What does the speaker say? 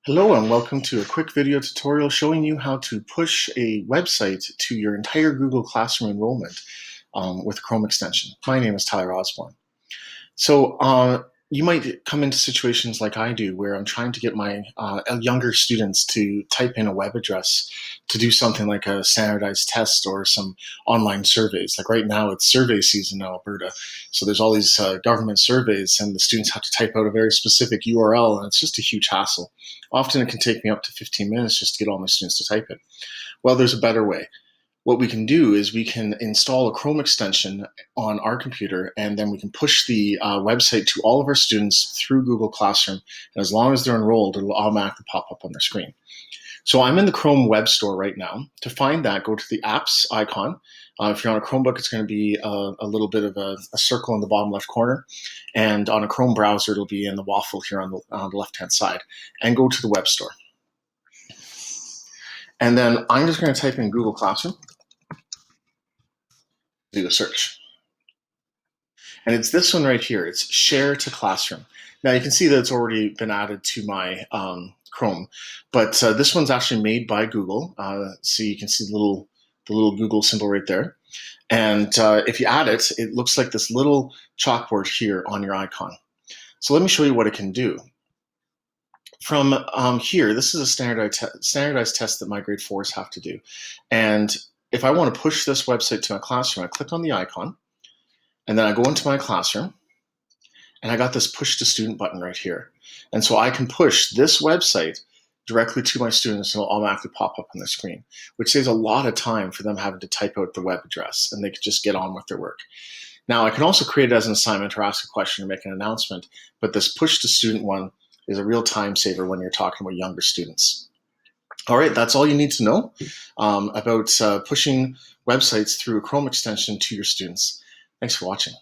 Hello and welcome to a quick video tutorial showing you how to push a website to your entire Google Classroom enrollment with Chrome extension. My name is Tyler Osborne. So you might come into situations like I do where I'm trying to get my younger students to type in a web address to do something like a standardized test or some online surveys. Like right now it's survey season in Alberta. So there's all these government surveys and the students have to type out a very specific URL and it's just a huge hassle. Often it can take me up to 15 minutes just to get all my students to type it. Well, there's a better way. What we can do is we can install a Chrome extension on our computer, and then we can push the website to all of our students through Google Classroom. And as long as they're enrolled, it'll automatically pop up on their screen. So I'm in the Chrome Web Store right now. To find that, go to the Apps icon. If you're on a Chromebook, it's going to be a little bit of a circle in the bottom left corner. And on a Chrome browser, it'll be in the waffle here on the left-hand side. And go to the Web Store. And then I'm just going to type in Google Classroom. Do a search. And it's this one right here. It's Share to Classroom. Now you can see that it's already been added to my Chrome, but this one's actually made by Google. So you can see the little Google symbol right there. And if you add it, it looks like this little chalkboard here on your icon. So let me show you what it can do. From here, this is a standardized test that my grade 4s have to do. And if I want to push this website to my classroom, I click on the icon, and then I go into my classroom, and I got this push to student button right here. And so I can push this website directly to my students and it'll automatically pop up on the screen, which saves a lot of time for them having to type out the web address, and they could just get on with their work. Now, I can also create it as an assignment or ask a question or make an announcement, but this push to student one is a real time saver when you're talking with younger students. All right, that's all you need to know about pushing websites through a Chrome extension to your students. Thanks for watching.